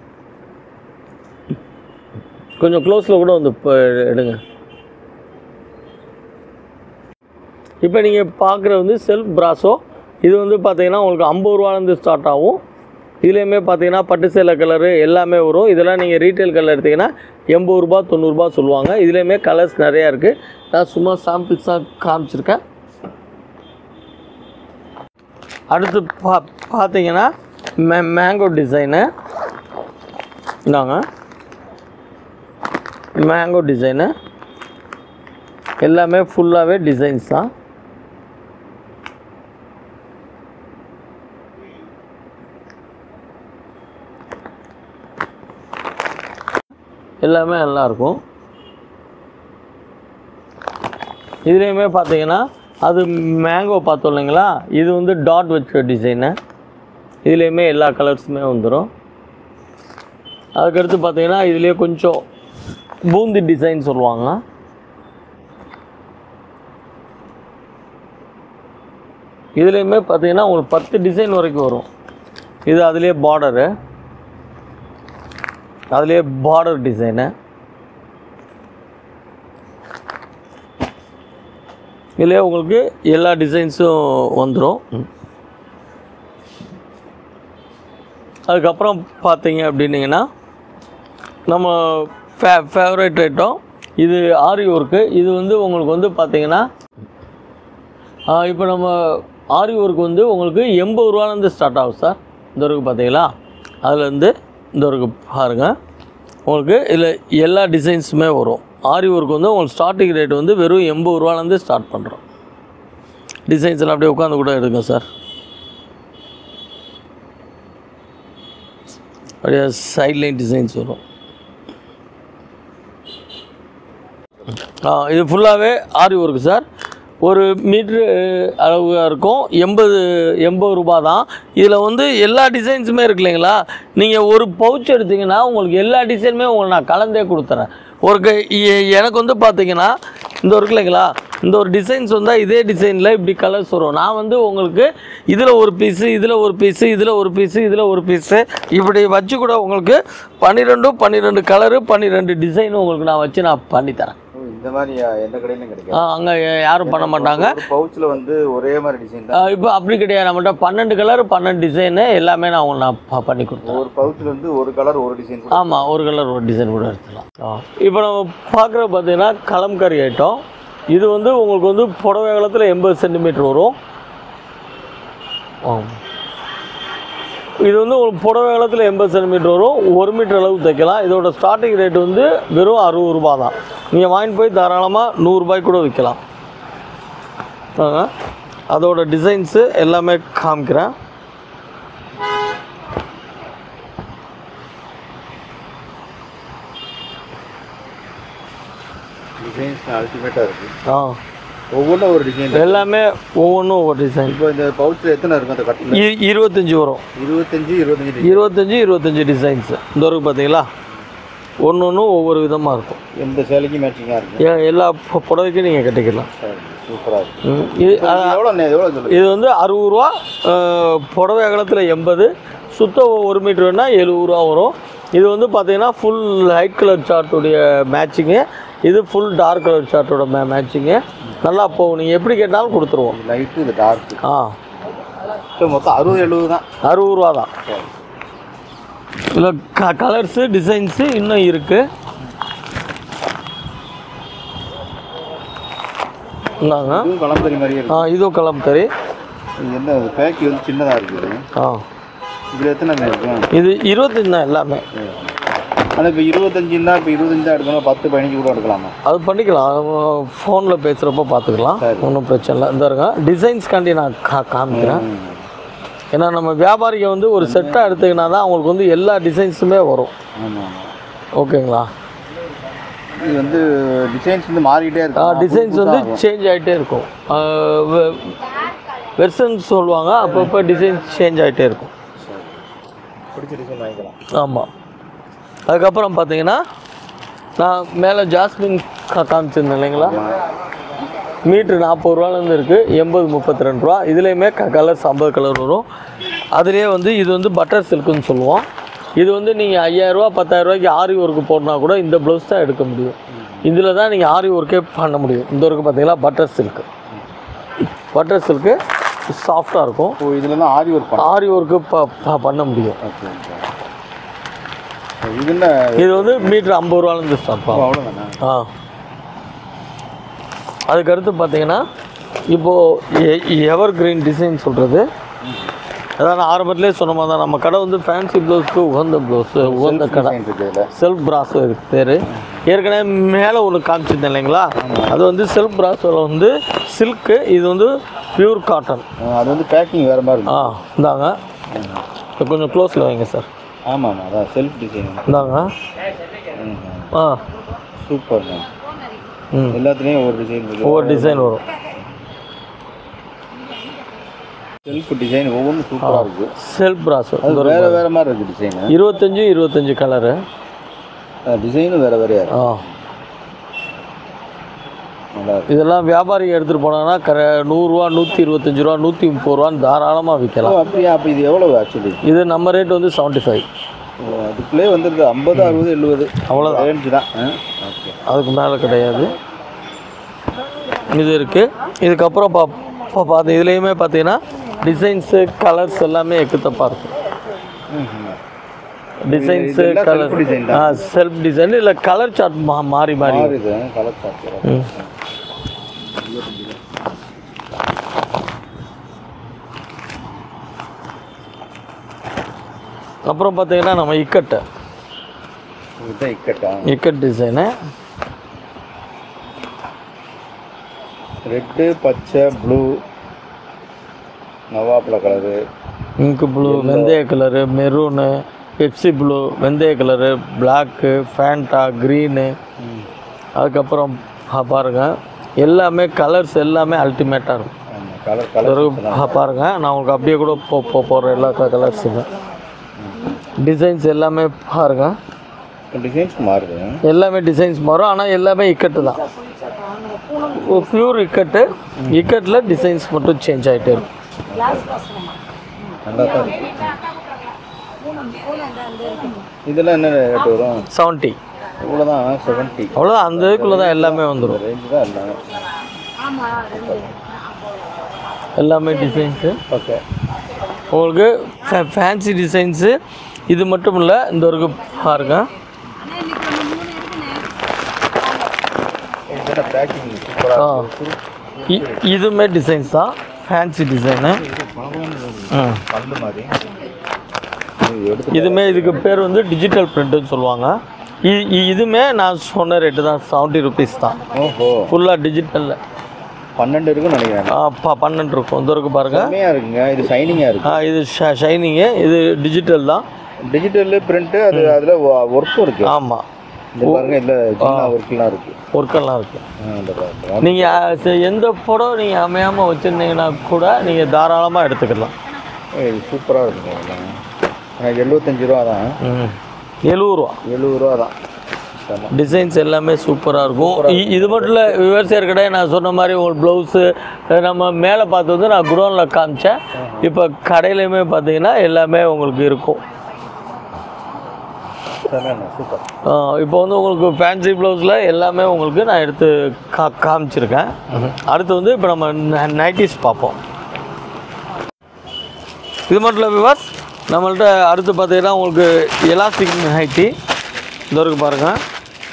கொஞ்சம் க்ளோஸில் கூட வந்து இப்போ எடுங்க. இப்போ நீங்கள் பார்க்குற வந்து செல்ஃப் பிராஸோ. இது வந்து பார்த்தீங்கன்னா உங்களுக்கு 50 ரூபாலேருந்து ஸ்டார்ட் ஆகும். இதுலேயுமே பார்த்தீங்கன்னா பட்டு சேலை கலரு எல்லாமே வரும். இதெல்லாம் நீங்கள் ரீட்டைல் கலர் எடுத்திங்கன்னா 80 ரூபா 90 ரூபா சொல்லுவாங்க. இதுலேயுமே கலர்ஸ் நிறையா இருக்குது. நான் சும்மா சாம்பிள்ஸாக காமிச்சிருக்கேன். அடுத்து பார்த்தீங்கன்னா மேங்கோ டிசைனு இந்தாங்க. மேங்கோ டிசைனு எல்லாமே ஃபுல்லாகவே டிசைன்ஸ் தான். எல்லாமே நல்லாயிருக்கும். இதுலேயுமே பார்த்தீங்கன்னா அது மேங்கோ பார்த்தோம் இல்லைங்களா, இது வந்து டாட் வச்ச டிசைனு. இதுலேயுமே எல்லா கலர்ஸுமே வந்துடும். அதுக்கடுத்து பார்த்தீங்கன்னா இதுலேயே கொஞ்சம் பூந்தி டிசைன் சொல்லுவாங்க. இதுலேயுமே பார்த்தீங்கன்னா உங்களுக்கு 10 டிசைன் வரைக்கும் வரும். இது அதுலேயே பார்டரு. அதுலேயே பார்டர் டிசைனு. இதுலேயே உங்களுக்கு எல்லா டிசைன்ஸும் வந்துடும். அதுக்கப்புறம் பார்த்தீங்க அப்படின்னிங்கன்னா நம்ம ஃபேவரட் ஐட்டம் இது ஆரி ஒர்க்கு. இது வந்து உங்களுக்கு வந்து பார்த்தீங்கன்னா இப்போ நம்ம ஆரி ஒர்க் வந்து உங்களுக்கு 80 ரூபாலேருந்து ஸ்டார்ட் ஆகும் சார். இந்த வரைக்கும் பார்த்தீங்களா, அதுலேருந்து இந்த வரைக்கும் பாருங்கள். உங்களுக்கு இதில் எல்லா டிசைன்ஸுமே வரும். ஆரி ஒர்க் வந்து உங்களுக்கு ஸ்டார்டிங் ரேட் வந்து வெறும் 80 ரூபாலேருந்து ஸ்டார்ட் பண்ணுறோம். டிசைன்ஸ் எல்லாம் அப்படியே உட்காந்து கூட எடுங்க சார். அப்படியே சைட்லைன் டிசைன்ஸ் வரும். இது ஃபுல்லாகவே ஆரி ஒர்க்கு சார். ஒரு மீட்ரு அளவு இருக்கும். 80 ரூபா தான். இதில் வந்து எல்லா டிசைன்ஸுமே இருக்கு இல்லைங்களா. நீங்கள் ஒரு பவுச் எடுத்திங்கன்னா உங்களுக்கு எல்லா டிசைனுமே உங்களுக்கு நான் கலந்தே கொடுத்துறேன். எனக்கு வந்து பார்த்தீங்கன்னா இந்த இருக்கு இல்லைங்களா, இந்த ஒரு டிசைன்ஸ் வந்தால் இதே டிசைனில் இப்படி கலர்ஸ் வரும். நான் வந்து உங்களுக்கு இதில் ஒரு பீஸு, இதில் ஒரு பீஸு, இதில் ஒரு பீஸு, இதில் ஒரு பீஸு இப்படி வச்சு கூட உங்களுக்கு 12 கலரு 12 டிசைனும் உங்களுக்கு நான் வச்சு நான் பண்ணித்தரேன். இந்த மாதிரி எந்த கடையிலும் கிடைக்கும். அங்கே யாரும் பண்ண மாட்டாங்க. பவுச்சில் வந்து ஒரே மாதிரி டிசைன் தான். இப்போ அப்படி கிடையாது. நம்மகிட்ட 12 கலர் 12 டிசைனு எல்லாமே நான் பண்ணி கொடுத்தேன். ஒரு பவுச்சில் வந்து ஒரு கலர் ஒரு டிசைன். ஆமாம், ஒரு கலர் ஒரு டிசைன் கூட எடுத்துக்கலாம். இப்போ நம்ம பார்க்குற பார்த்தீங்கன்னா கலம்கரி ஐட்டம். இது வந்து உங்களுக்கு வந்து புடவை காலத்தில் 80 சென்டிமீட்டர் வரும். இது வந்து உங்களுக்கு புடவை காலத்தில் 80 சென்டிமீட்டர் வரும். 1 மீட்டர் அளவுக்கு தைக்கலாம். இதோட ஸ்டார்டிங் ரேட் வந்து வெறும் 60 ரூபா தான். நீங்கள் வாங்கிட்டு போய் தாராளமாக 100 ரூபாய்க்கு கூட விற்கலாம். அதோட டிசைன்ஸு எல்லாமே காமிக்கிறேன். டிசைன்ஸ் அல்டிமேட்டாக இருக்குது. ஒவ்வொன்றும் ஒரு டிசைன். எல்லாமே ஒவ்வொன்றும் ஒவ்வொரு டிசைன். இப்போ இந்த பவுச்சில் எத்தனை இருக்கும்? அந்த கட்டில் 25 வரும். 25 டிசைன்ஸ். இந்த வரைக்கும் பார்த்தீங்களா, ஒன்று ஒவ்வொரு விதமாக இருக்கும். எந்த சேலைக்கும் மேட்சிங்காக இருக்கும். எல்லா புடவைக்கும் நீங்கள் கட்டிக்கலாம். சூப்பராக இருக்கும். இது வந்து 60 ரூபா. புடவை அகலத்தில் 80. சுத்தம் 1 மீட்டர் வேணால் 70 ரூபா வரும். இது வந்து பார்த்தீங்கன்னா ஃபுல் லைட் கலர் சார்ட்டுடைய மேட்சிங்கு. இது ஃபுல் டார்க் கலர் சார்ட்டோட மேட்சிங்கு. நல்லா போகும். நீங்கள் எப்படி கேட்டாலும் கொடுத்துருவோம். லைட்டு இது டார்க். மொத்தம் 60-70 தான். 60 ரூபா தான். இதில் கலர்ஸு டிசைன்ஸு இன்னும் இருக்குது. இந்தாங்க, கலம்கரி மாதிரி இருக்கு. இதுவும் கலம்கரி. என்ன பேக்கி வந்து சின்னதாக இருக்குது. இதில் எத்தனை இருக்கும்? இது 25 தான் எல்லாமே. ஆனால் இப்போ 25 தான். இப்போ 25 தான் எடுக்கணும். 10-15 கூட எடுக்கலாமா? அது பண்ணிக்கலாம். ஃபோனில் பேசுகிறப்ப பார்த்துக்கலாம். ஒன்றும் பிரச்சனை இல்லை. இந்த இருங்க டிசைன்ஸ்காண்டி நான் காமிக்கிறேன். ஏன்னா நம்ம வியாபாரிங்க வந்து ஒரு செட்டாக எடுத்துக்கினா தான் அவங்களுக்கு வந்து எல்லா டிசைன்ஸுமே வரும். ஓகேங்களா. இது வந்து டிசைன்ஸ் வந்து மாறிக்கிட்டே இருக்கும். டிசைன்ஸ் வந்து சேஞ்ச் ஆகிட்டே இருக்கும். வெர்ஷன்ஸ் சொல்லுவாங்க. அப்பப்போ டிசைன்ஸ் சேஞ்ச் ஆகிட்டே இருக்கும். பிடிச்ச டிசைன் வாங்கிக்கலாம். ஆமாம். அதுக்கப்புறம் பார்த்தீங்கன்னா நான் மேலே ஜாஸ்மின் காமிச்சிருந்தேன் இல்லைங்களா. மீட்ரு 40 ரூபாலேருந்து இருக்குது. 80 32 ரூபா. இதுலேயுமே கலர்ஸ் 50 கலர் வரும். அதுலேயே வந்து இது வந்து பட்டர் சில்க்குன்னு சொல்லுவோம். இது வந்து நீங்கள் 5000 ரூபா 10000 ரூபாய்க்கு ஆரி ஒர்க்கு போடனா கூட இந்த ப்ளவுஸ் தான் எடுக்க முடியும். இதில் தான் நீங்கள் ஆரி ஒர்க்கே பண்ண முடியும். இந்த ஒர்க்கு பார்த்தீங்கன்னா பட்டர் சில்க்கு. பட்டர் சில்க்கு சாஃப்டாக இருக்கும். இதில் தான் ஆரி ஒர்க்கு பண்ண முடியும். இது இது வந்து மீட்ரு 50 ரூபாலேருந்து ஸ்டார்ட் ஆகும். அவ்வளோதானே. அதுக்கடுத்து பார்த்தீங்கன்னா இப்போது எவர் கிரீன் டிசைன் சொல்கிறது. அதான் நான் ஆரம்பத்திலே சொன்ன மாதிரி தான் நம்ம கடை வந்து ஃபேன்சி ப்ளவுஸ்க்கு உகந்த கடை. செல்ஃப் பிராஸோ இருக்குது பேர். ஏற்கனவே மேலே ஒன்று காமிச்சிருந்தேன் இல்லைங்களா. அது வந்து செல்ஃப் பிராஸோவில் வந்து சில்க்கு. இது வந்து பியூர் காட்டன். அது வந்து பேக்கிங் வேறு மாதிரி. இந்தாங்க கொஞ்சம் க்ளோஸில் வைங்க சார். ஆமாம், அதான் செல்ஃப் டிசைன். இந்தாங்க. சூப்பர். எல்லாத்துலேயும் ஒவ்வொரு டிசைன் வரும். செல்ஃப் டிசைன் ஒவ்வொன்றும் சூப்பராக இருக்குது. செல்ஃப் பிராஸோ வேறு மாதிரி இருக்குது டிசைன். 25 கலரு. டிசைனும் வேறு வேறையா. இதெல்லாம் வியாபாரி எடுத்துகிட்டு போனாங்கன்னா 100 ரூபா 125 ரூபா 130 ரூபான்னு தாராளமாக விற்கலாம். அப்படியா? அப்போ இது எவ்வளோ ஆக்சுவலி? இது நம்ம ரேட் வந்து 75. அதுக்குள்ளே வந்துடுது 50, 60, 70 அவ்வளோதான் ரேஞ்சு தான். ஓகே, அதுக்கு மேலே கிடையாது. இது இருக்குது. இதுக்கப்புறம் பார்த்து இதுலேயுமே பார்த்தீங்கன்னா டிசைன்ஸு கலர்ஸ் எல்லாமே எக்குத்தப்பாக இருக்கும். டிசைன்ஸு கலர் செல்ஃப் டிசைன் இல்லை கலர் சார்ட் மாறி கலர் சார்ட். அப்புறம் பார்த்தீங்கன்னா நம்ம இக்கட் டிசைனு ரெட்டு, பச்சை, ப்ளூ, நவாப்பழ கலரு, இங்கு ப்ளூ, வெந்தய கலரு, மெரூனு, பெப்சி ப்ளூ, வெந்தய கலரு, பிளாக்கு, ஃபேண்டா, க்ரீனு. அதுக்கப்புறம் பாருங்கள் எல்லாமே கலர்ஸ் எல்லாமே அல்டிமேட்டாக இருக்கும். பாருங்கள் நான் உங்களுக்கு அப்படியே கூட போடுற எல்லா கலர்ஸுங்க டிசைன்ஸ் எல்லாமே பாருங்கள். டிசைன்ஸ் மாறுது, எல்லாமே டிசைன்ஸ் மாறும். ஆனால் எல்லாமே இக்கட்டு தான், பியூர் இக்கட்டு. இக்கட்டில் டிசைன்ஸ் மட்டும் சேஞ்ச் ஆகிட்டே இருக்கும். இதெல்லாம் என்ன ரேட் வரும்? 70. இவ்வளோதான் 70. அவ்வளோதான், அந்த இதுக்குள்ளே தான் எல்லாமே வந்துடும். ரேஞ்சு தான் எல்லாமே டிசைன்ஸு. ஓகே, உங்களுக்கு ஃபேன்சி டிசைன்ஸு. இது மட்டும் இல்லை, இந்த ஒரு பாருங்க இதுவுமே டிசைன்ஸ் தான், ஃபேன்சி டிசைனு. இதுவுமே இதுக்கு பேர் வந்து டிஜிட்டல் பிரிண்ட்டுன்னு சொல்லுவாங்க. இதுவுமே நான் சொன்ன ரேட்டு தான், 70 rupees தான். ஓஹோ, ஃபுல்லாக டிஜிட்டலில் 12 இருக்குன்னு நினைக்கிறேன். 12 இருக்கும். இந்த இருக்கு பாருங்க, இருக்குங்க. இது ஷைனிங்காக இருக்கு. இது ஷைனிங்கு. இது டிஜிட்டல் தான், டிஜிட்டல் பிரிண்ட்டு. அது அதில் ஒர்க்கும் இருக்குது. ஆமாம், இந்த பாருங்க, இதில் ஒர்க்கெலாம் இருக்குது. ஒர்க்கெல்லாம் இருக்குது. நீங்கள் எந்த படம் நீங்கள் அமையாமல் வச்சுருந்தீங்கன்னா கூட நீங்கள் தாராளமாக எடுத்துக்கலாம். இது சூப்பராக இருக்குங்க. 75 ரூபா தான். 70 ரூபா. 70 ரூபா தான். டிசைன்ஸ் எல்லாமே சூப்பராக இருக்கும். இது மட்டும் இல்லை, விவசாயர் கடை நான் சொன்ன மாதிரி உங்களுக்கு ப்ளவுஸு நம்ம மேலே பார்த்து வந்து நான் குடோனில் காமிச்சேன். இப்போ கடையிலையுமே பார்த்தீங்கன்னா எல்லாமே உங்களுக்கு இருக்கும். இப்போ வந்து உங்களுக்கு ஃபேன்சி ப்ளவுஸில் எல்லாமே உங்களுக்கு நான் எடுத்து காமிச்சிருக்கேன். அடுத்து வந்து இப்போ நம்ம நைட்டிஸ் பார்ப்போம். இது மட்டும் இல்லை விவாஸ், நம்மள்ட்ட அடுத்து பார்த்தீங்கன்னா உங்களுக்கு எலாஸ்டிக் நைட்டி. இந்த இருக்கு பாருங்கள்,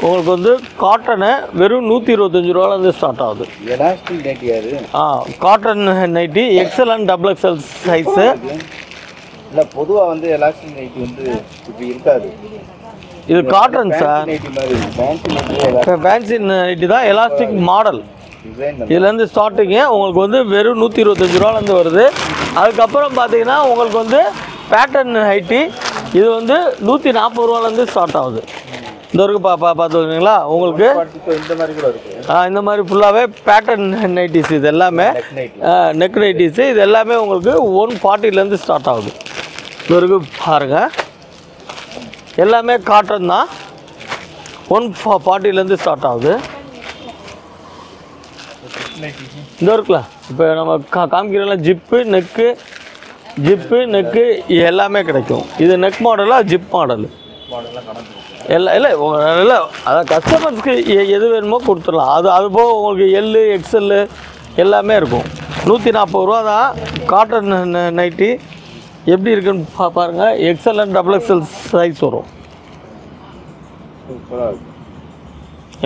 உங்களுக்கு வந்து காட்டனு வெறும் 125 ரூபாலேருந்து ஸ்டார்ட் ஆகுது. எலாஸ்டிக் நைட்டி அது? Cotton nighty XL and double XL size. இல்லை, பொதுவாக வந்து எலாஸ்டிக் நைட்டி வந்து இப்படி இருக்காது. இது காட்டன் சார், ஃபேன்சி நைட்டி தான், எலாஸ்டிக் மாடல். இதுலேருந்து ஸ்டார்டிங்கு உங்களுக்கு வந்து வெறும் 125 ரூபாலேருந்து வருது. அதுக்கப்புறம் பார்த்தீங்கன்னா உங்களுக்கு வந்து பேட்டர்ன் நைட்டி இது வந்து 140 ரூபாலேருந்து ஸ்டார்ட் ஆகுது. இந்த வரைக்கும் பார்த்துருக்கீங்களா உங்களுக்கு? இந்த மாதிரி கூட இருக்குது. இந்த மாதிரி ஃபுல்லாகவே பேட்டர்ன் நைட்டிஸ். இது எல்லாமே நெக் நைட்டிஸு. இது எல்லாமே உங்களுக்கு 140லேருந்து ஸ்டார்ட் ஆகுது. இது வரைக்கும் பாருங்கள், எல்லாமே காட்டன் தான். 140லேருந்து ஸ்டார்ட் ஆகுது. இந்த இருக்குல்ல, இப்போ நம்ம காமிக்கிறோம்ல ஜிப்பு நெக்கு எல்லாமே கிடைக்கும். இது நெக் மாடலாக ஜிப் மாடலு இல்லை அதான் கஸ்டமர்ஸ்க்கு எது வேணுமோ கொடுத்துடலாம். அது போக உங்களுக்கு எல்லு எக்ஸல்லு எல்லாமே இருக்கும். 140 ரூபா தான் காட்டன் நைட்டி. எப்படி இருக்குன்னு பாருங்கள். XL and double XL size வரும்.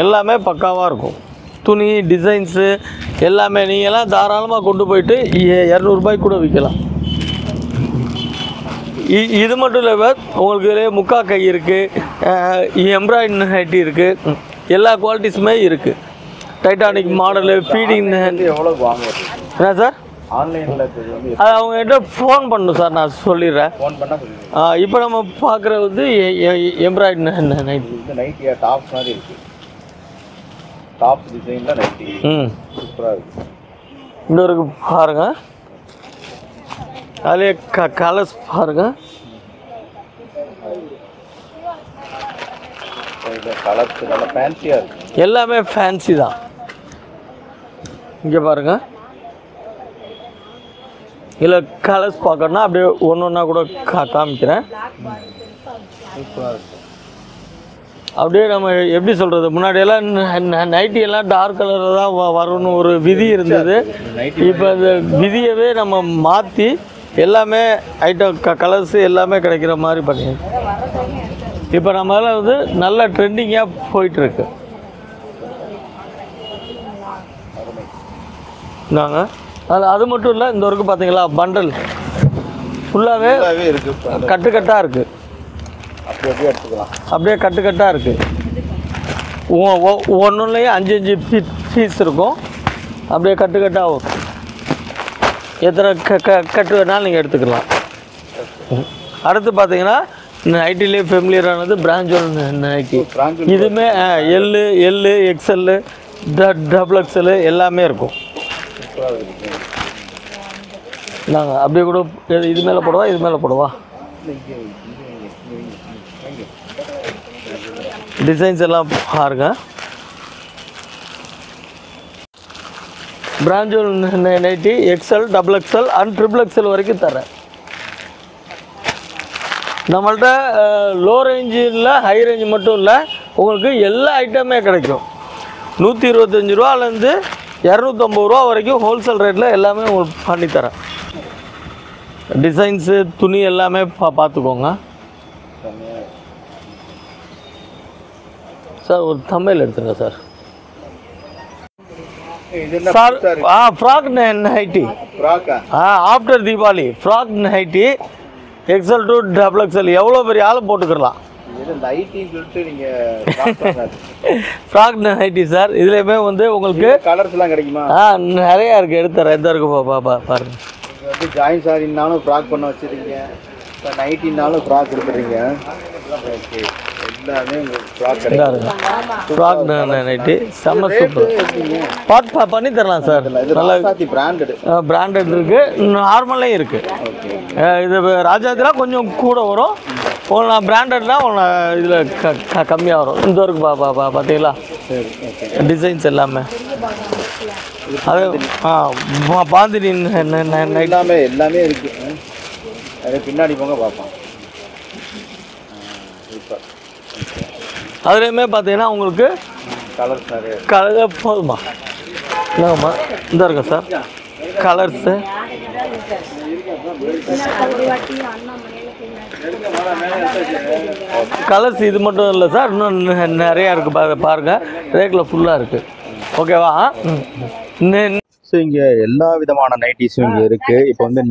எல்லாமே பக்காவாக இருக்கும். துணி டிசைன்ஸு எல்லாமே நீங்கள்லாம் தாராளமாக கொண்டு போயிட்டு 200 ரூபாய்க்கு கூட விற்கலாம். இது மட்டும் இல்லை, உங்களுக்கு முக்கா கை இருக்குது, எம்ப்ராய்டரி நைட்டி இருக்குது, எல்லா குவாலிட்டிஸுமே இருக்குது. Titanic model, feeding. எவ்வளோ வாங்குறது? என்ன சார்? ஆன்லைனில் அது அவங்ககிட்ட ஃபோன் பண்ணணும் சார், நான் சொல்லிடுறேன். ஃபோன் பண்ணால் இப்போ நம்ம பார்க்குறது வந்து எம்ப்ராய்டரி நைட்டி. இந்த நைட்டியா டாப் மாதிரி இருக்குது. டாப் டிசைனில் நைட்டி சூப்பராக இருக்குது. இன்னொரு பாருங்கள், அதிலே கலர்ஸ் பாருங்கள். கலர்ஸ் நல்லா ஃபேன்சியாக இருக்குது. எல்லாமே ஃபேன்சி தான். இங்கே பாருங்கள், இதில் கலர்ஸ் பார்க்கணுன்னா அப்படியே ஒன்று ஒன்றா கூட காமிக்கிறேன். அப்படியே நம்ம எப்படி சொல்கிறது, முன்னாடியெல்லாம் நைட்டி எல்லாம் டார்க் கலரில் தான் வரும்னு ஒரு விதி இருந்தது. இப்போ அந்த விதியவே நம்ம மாற்றி எல்லாமே ஐட்டம் கலர்ஸு எல்லாமே கிடைக்கிற மாதிரி பண்ணி இப்போ நம்மளால வந்து நல்ல ட்ரெண்டிங்காக போயிட்டுருக்கு. நாங்கள் அது மட்டும் இல்லை, இந்த வரைக்கும் பார்த்தீங்களா பண்டல் ஃபுல்லாகவே கட்டுக்கட்டாக இருக்குது. அப்படியே கட்டுக்கட்டாக இருக்குது. ஒன்றுலேயும் 5 பீஸ் இருக்கும். அப்படியே கட்டுக்கட்டாக வரும். எத்தனை கட்டு வேணாலும் நீங்கள் எடுத்துக்கலாம். அடுத்து பார்த்தீங்கன்னா நைட்டிலே ஃபெமிலியரானது பிராஞ்சோல் நைட்டி. இதுவுமே எல்லு எக்ஸ்எல்லு டபுள் எக்ஸ்எல்லு எல்லாமே இருக்கும். நாங்கள் அப்படியே கூட இது மேலே போடுவா, இது மேலே போடுவா. டிசைன்ஸ் எல்லாம் பாருங்க. பிராஞ்சோல் nighty XL double XL and triple XL வரைக்கும் தரேன். நம்மள்ட்ட லோ ரேஞ்சில் ஹை ரேஞ்ச் மட்டும் இல்லை, உங்களுக்கு எல்லா ஐட்டமே கிடைக்கும். 125 ரூபாலேருந்து 250 ரூபா வரைக்கும் ஹோல்சேல் ரேட்டில் எல்லாமே உங்களுக்கு பண்ணித்தரேன். டிசைன்ஸு துணி எல்லாமே பார்த்துக்கோங்க சார். ஒரு தம்மையில் எடுத்துங்க sir. Sir frock nighty after Deepavali frock nightie XL to double XL எவ்வளோ பெரிய ஆளும் போட்டுக்கலாம். Frock nightie sir. இதுலேயுமே வந்து உங்களுக்கு கலர்ஸ்லாம் கிடைக்குமா? நிறையா இருக்குது. எடுத்துறேன். எந்த இருக்கு பாருங்க. வந்து ஜாயின் சாரின்னாலும் ஃப்ராக் பண்ண வச்சுருக்கீங்க, இப்போ நைட்டின்னாலும் ஃப்ராக் கொடுக்குறீங்க. ஓகே, எல்லாமே உங்களுக்கு ஃப்ராக் கிடைக்கும். ஃப்ராக் நைட்டி செம்ம சூப்பர். பாட் பண்ணி தரலாம் சார். நல்லா பிராண்டட் இருக்குது, நார்மலையும் இருக்குது. இது ராஜாத்திலாம் கொஞ்சம் கூட வரும். நான் பிராண்டட்னா இதில் கம்மியாக வரும். இந்த இருக்கு பார்த்தீங்களா டிசைன்ஸ் எல்லாமே. அது பாந்தினி எல்லாமே இருக்கு. பின்னாடி போங்க பார்ப்போம். அதுலேயுமே பார்த்தீங்கன்னா உங்களுக்கு கலர் போதுமா? என்னங்கம்மா இந்த இருக்கு சார் கலர்ஸு. கலர்ஸ் இது மட்டும் இல்லை சார், இன்னும் நிறையா இருக்குது. பாருங்கள் ரேக்கில் ஃபுல்லாக இருக்குது. ஓகேவா? ஸோ இங்கே எல்லா விதமான நைட்டிஸும் இங்கே இருக்குது. இப்போ வந்து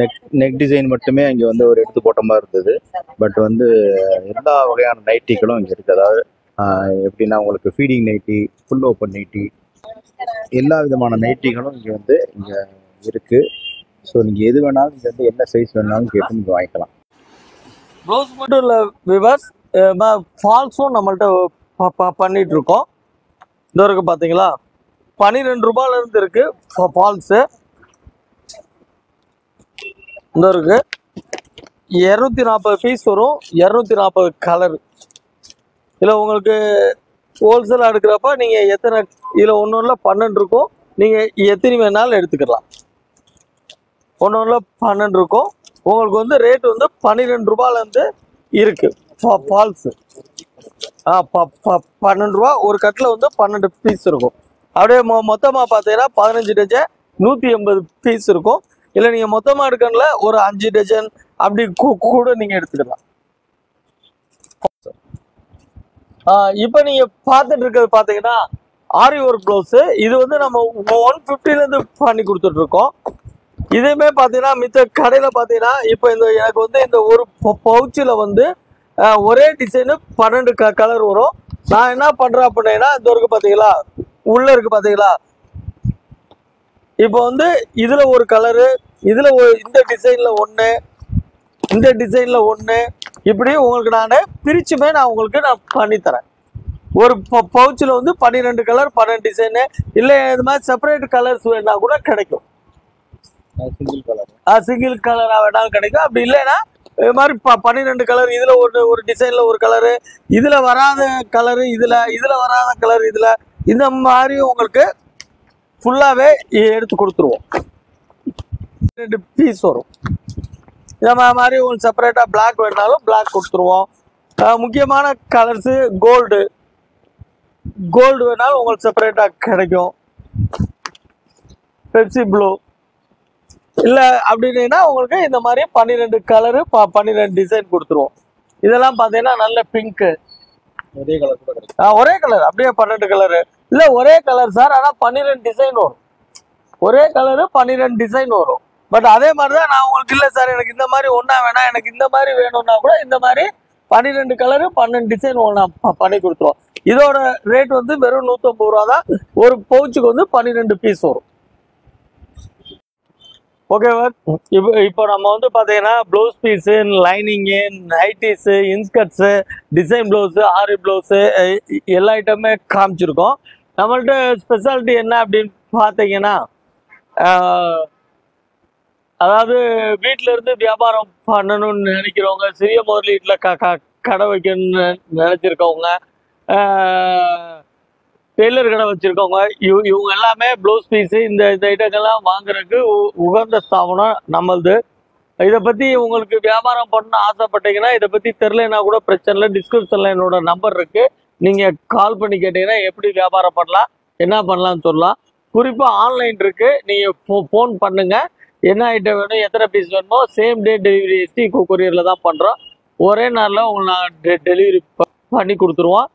நெக் டிசைன் மட்டுமே இங்கே வந்து ஒரு எடுத்து போட்ட மாதிரி இருந்தது. பட் வந்து எல்லா வகையான நைட்டிகளும் இங்கே இருக்குது. அதாவது எப்படின்னா உங்களுக்கு feeding nighty, full open nighty, எல்லா விதமான நைட்டிகளும் இங்கே வந்து இங்கே இருக்குது. ஸோ நீங்கள் எது வேணாலும் இங்கே வந்து என்ன சைஸ் வேணாலும் கேட்டு நீங்கள் வாங்கிக்கலாம். ப்ளவுஸ் மட்டும் இல்லை விவர்ஸ், ஃபால்ஸும் நம்மள்கிட்ட பண்ணிகிட்ருக்கோம். இந்த வரைக்கும் பார்த்தீங்களா 12 ரூபாயிலேருந்து இருக்குது ஃபால்ஸு. இந்த இருக்கு 240 பீஸ் வரும், 240 கலர். இதில் உங்களுக்கு ஹோல்சேலாக எடுக்கிறப்ப நீங்கள் எத்தனை இதில் ஒன்று 12 இருக்கும். நீங்கள் எத்தனை வேணாலும் எடுத்துக்கலாம். ஒன்று 12 இருக்கும். உங்களுக்கு வந்து ரேட் வந்து 12 ரூபாயிலேருந்து இருக்குது ஃபால்ஸு. 12 ரூபா ஒரு கட்டில் வந்து 12 பீஸ் இருக்கும். அப்படியே மொத்தமாக பார்த்தீங்கன்னா 15 டஜன் 180 பீஸ் இருக்கும். இல்லை நீங்கள் மொத்தமாக எடுக்கணும்ல ஒரு 5 டஜன் அப்படி கூட நீங்கள் எடுத்துக்கலாம். இப்போ நீங்கள் பார்த்துட்டு இருக்கிறது பார்த்தீங்கன்னா ஆரி ஒர்க் ப்ளவுஸு. இது வந்து நம்ம 150லேருந்து பண்ணி கொடுத்துட்ருக்கோம். இதுவுமே பார்த்தீங்கன்னா மித்த கடையில் பார்த்தீங்கன்னா இப்போ எனக்கு வந்து இந்த ஒரு பவுச்சில் வந்து ஒரே டிசைனு 12 கலர் வரும். நான் என்ன பண்ணுறேன் அப்படின்னா இந்த ஒர்க்கு பார்த்தீங்களா உள்ளே இருக்குது பார்த்தீங்களா. இப்போ வந்து இதில் ஒரு கலரு, இதில் இந்த டிசைனில் ஒன்று, இந்த டிசைனில் ஒன்று, இப்படி உங்களுக்கு நான் பிரிச்சுமே நான் பண்ணித்தரேன். ஒரு பவுச்சில் வந்து 12 கலர் 12 டிசைனு. இல்லை இது மாதிரி செப்பரேட் கலர்ஸ் வேணா கூட கிடைக்கும். சிங்கிள் கலராக வேணாலும் கிடைக்கும். அப்படி இல்லைன்னா இது மாதிரி 12 கலர், இதில் ஒரு டிசைனில் ஒரு கலரு, இதில் வராத கலரு, இதில் வராத கலர், இதில் இந்த மாதிரி உங்களுக்கு ஃபுல்லாகவே எடுத்து கொடுத்துருவோம். 2 பீஸ் வரும். இந்த மாதிரி உங்களுக்கு செப்பரேட்டாக பிளாக் வேணாலும் பிளாக் கொடுத்துருவோம். முக்கியமான கலர்ஸு கோல்டு வேணாலும் உங்களுக்கு செப்பரேட்டாக கிடைக்கும். பெப்சி ப்ளூ இல்லை அப்படின்னா உங்களுக்கு இந்த மாதிரி 12 கலரு 12 டிசைன் கொடுத்துருவோம். இதெல்லாம் பார்த்தீங்கன்னா நல்ல பிங்க்கு, ஒரே கலர் கூட கிடைக்கும். ஒரே கலர் அப்படியே 12 கலரு இல்லை ஒரே கலர் சார், ஆனால் 12 டிசைன் வரும். ஒரே கலரு 12 டிசைன் வரும். பட் அதே மாதிரி தான் நான் உங்களுக்கு இல்லை சார் எனக்கு இந்த மாதிரி ஒன்றா வேணாம், எனக்கு இந்த மாதிரி வேணும்னா கூட இந்த மாதிரி 12 கலரு 12 டிசைன் ஒன்றா பண்ணி கொடுத்துருவோம். இதோட ரேட் வந்து வெறும் 150 ரூபா தான். ஒரு பவுச்சுக்கு வந்து 12 பீஸ் வரும். ஓகேவா? இப்போ நம்ம வந்து பார்த்தீங்கன்னா blouse piece, lining, nighties, inskirts, design blouse, aari blouse எல்லா ஐட்டமே காமிச்சிருக்கோம். நம்மள்ட்ட ஸ்பெஷாலிட்டி என்ன அப்படின்னு பார்த்தீங்கன்னா, அதாவது வீட்டில இருந்து வியாபாரம் பண்ணணும்னு நினைக்கிறவங்க, சிறிய முதலீட்டில் கடை வைக்கணும்னு நினைச்சிருக்கவங்க, டெய்லர் கடை வச்சிருக்கவங்க, இவங்க எல்லாமே ப்ளவுஸ் பீஸு இந்த ஐட்டங்கள்லாம் வாங்குறதுக்கு உகந்த ஸ்தாபனம் நம்மளது. இதை பற்றி உங்களுக்கு வியாபாரம் பண்ணணும்னு ஆசைப்பட்டீங்கன்னா, இதை பற்றி தெரிலனா கூட பிரச்சனை இல்லை. டிஸ்கிரிப்ஷனில் என்னோட நம்பர் இருக்குது. நீங்கள் கால் பண்ணி கேட்டிங்கன்னா எப்படி வியாபாரம் பண்ணலாம், என்ன பண்ணலாம்னு சொல்லலாம். குறிப்பாக ஆன்லைன் இருக்குது. நீங்கள் ஃபோன் பண்ணுங்கள். என்ன ஐட்டம் வேணும், எத்தனை பீஸ் வேணுமோ சேம் டே டெலிவரி எஸ்டி கொரியரில் தான் பண்ணுறோம். ஒரே நாளில் உங்களுக்கு நான் டெலிவரி பண்ணி கொடுத்துருவோம்.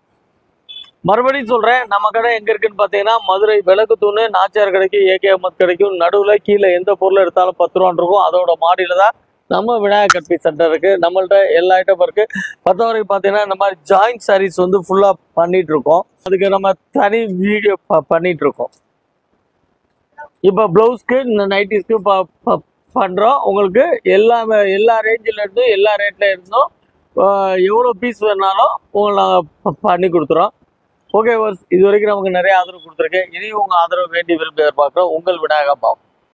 மறுபடியும் சொல்கிறேன், நம்ம கடை எங்கே இருக்குன்னு பார்த்தீங்கன்னா மதுரை விளக்கு தூணு நாச்சியார் கடைக்கு ஏகே அஹமத் கிடைக்கும். நடுவில் கீழே எந்த பொருள் எடுத்தாலும் 10 ரூபான்னு இருக்கும். அதோட மாடியில் தான் நம்ம விநாயகர் கட்பி சென்டர் இருக்குது. நம்மள்ட்ட எல்லா ஐட்டமும் இருக்குது. வரைக்கும் பார்த்தீங்கன்னா இந்த மாதிரி ஜாயிண்ட் சாரீஸ் வந்து ஃபுல்லாக பண்ணிகிட்ருக்கோம். அதுக்கு நம்ம தனி வீடியோ பண்ணிகிட்ருக்கோம். இப்போ ப்ளவுஸ்க்கு இந்த நைட்டிஸ்க்கு பண்ணுறோம். உங்களுக்கு எல்லா ரேஞ்சில் இருந்தும் எல்லா ரேட்டில் இருந்தும் எவ்வளோ பீஸ் வேணாலும் உங்களை நாங்கள் பண்ணி கொடுத்துறோம். ஓகே வர்ஸ், இது வரைக்கும் நமக்கு நிறைய ஆதரவு கொடுத்துருக்கேன். இனி உங்கள் ஆதரவு வேண்டி விரும்பி எதிர்பார்க்குறோம். உங்கள் விநாயகா பாவம்.